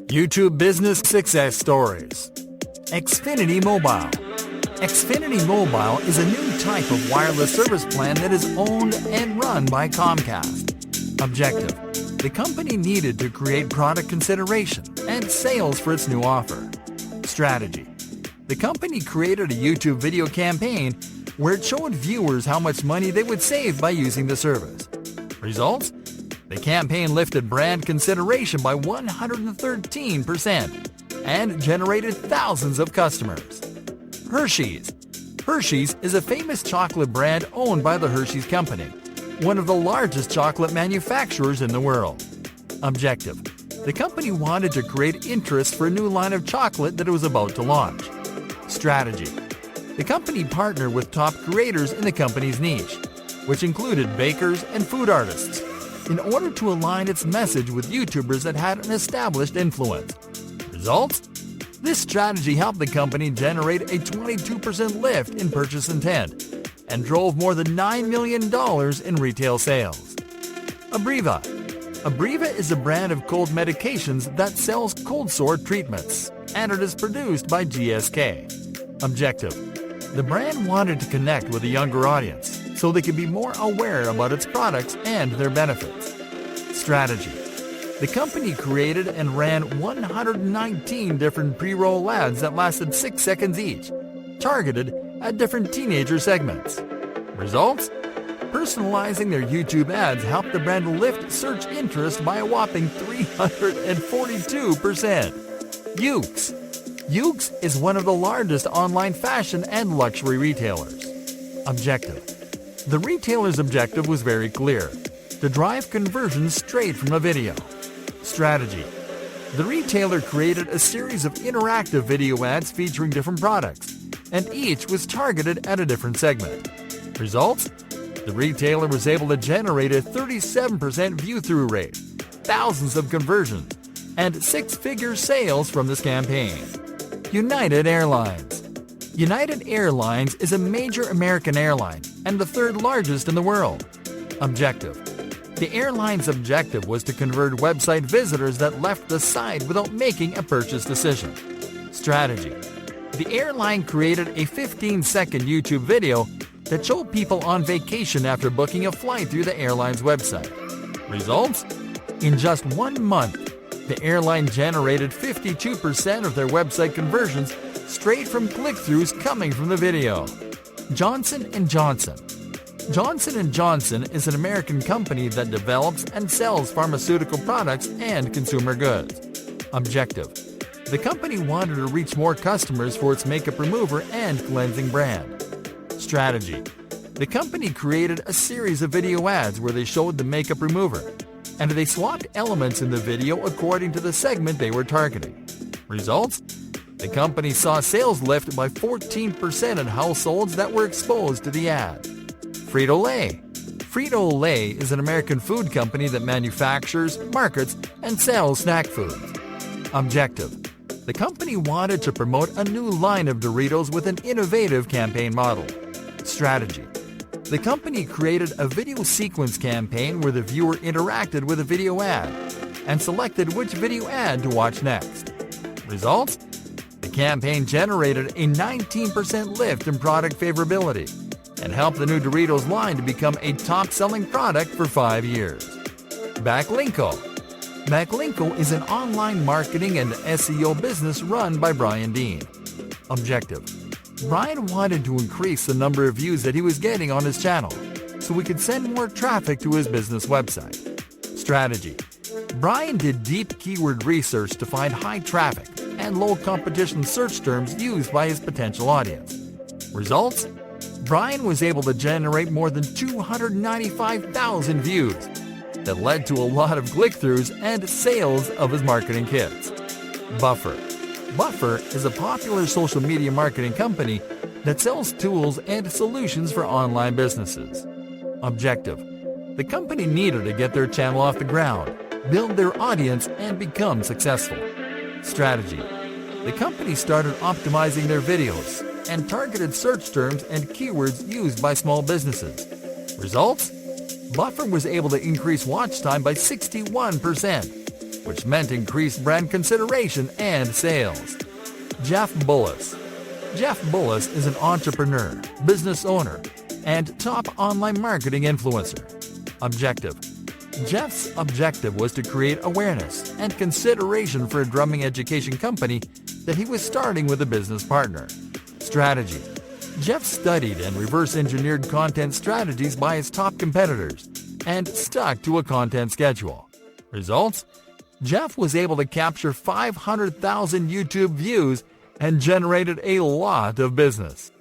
YouTube Business Success Stories. Xfinity Mobile. Xfinity Mobile is a new type of wireless service plan that is owned and run by Comcast. Objective: the company needed to create product consideration and sales for its new offer. Strategy: the company created a YouTube video campaign where it showed viewers how much money they would save by using the service. Results: the campaign lifted brand consideration by 113% and generated thousands of customers. Hershey's. Hershey's is a famous chocolate brand owned by the Hershey's Company, one of the largest chocolate manufacturers in the world. Objective: the company wanted to create interest for a new line of chocolate that it was about to launch. Strategy: the company partnered with top creators in the company's niche, which included bakers and food artists, in order to align its message with YouTubers that had an established influence. Results: this strategy helped the company generate a 22% lift in purchase intent and drove more than $9 million in retail sales. Abreva. Abreva is a brand of cold medications that sells cold sore treatments, and it is produced by GSK. Objective: the brand wanted to connect with a younger audience so they could be more aware about its products and their benefits. Strategy: the company created and ran 119 different pre-roll ads that lasted 6 seconds each, targeted at different teenager segments. Results: personalizing their YouTube ads helped the brand lift search interest by a whopping 342%. Ukes. Ukes is one of the largest online fashion and luxury retailers. Objective: the retailer's objective was very clear: to drive conversions straight from a video. Strategy: the retailer created a series of interactive video ads featuring different products, and each was targeted at a different segment. Results: the retailer was able to generate a 37% view-through rate, thousands of conversions, and six-figure sales from this campaign. United Airlines. United Airlines is a major American airline and the third largest in the world. Objective: the airline's objective was to convert website visitors that left the site without making a purchase decision. Strategy: the airline created a 15-second YouTube video that showed people on vacation after booking a flight through the airline's website. Results: in just 1 month, the airline generated 52% of their website conversions straight from click-throughs coming from the video. Johnson & Johnson. Johnson & Johnson is an American company that develops and sells pharmaceutical products and consumer goods. Objective: the company wanted to reach more customers for its makeup remover and cleansing brand. Strategy: the company created a series of video ads where they showed the makeup remover, and they swapped elements in the video according to the segment they were targeting. Results: the company saw sales lift by 14% in households that were exposed to the ad. Frito-Lay. Frito-Lay is an American food company that manufactures, markets, and sells snack foods. Objective: the company wanted to promote a new line of Doritos with an innovative campaign model. Strategy: the company created a video sequence campaign where the viewer interacted with a video ad and selected which video ad to watch next. Results: the campaign generated a 19% lift in product favorability and helped the new Doritos line to become a top-selling product for 5 years. Backlinko. Backlinko is an online marketing and SEO business run by Brian Dean. Objective: Brian wanted to increase the number of views that he was getting on his channel so he could send more traffic to his business website. Strategy: Brian did deep keyword research to find high traffic and low competition search terms used by his potential audience. Results: Brian was able to generate more than 295,000 views that led to a lot of click-throughs and sales of his marketing kits. Buffer. Buffer is a popular social media marketing company that sells tools and solutions for online businesses. Objective: the company needed to get their channel off the ground, build their audience, and become successful. Strategy: the company started optimizing their videos and targeted search terms and keywords used by small businesses. Results: Buffer was able to increase watch time by 61%, which meant increased brand consideration and sales. Jeff Bullis. Jeff Bullis is an entrepreneur, business owner, and top online marketing influencer. Objective. Jeff's objective was to create awareness and consideration for a drumming education company that he was starting with a business partner. Strategy. Jeff studied and reverse-engineered content strategies by his top competitors and stuck to a content schedule. Results? Jeff was able to capture 500,000 YouTube views and generated a lot of business.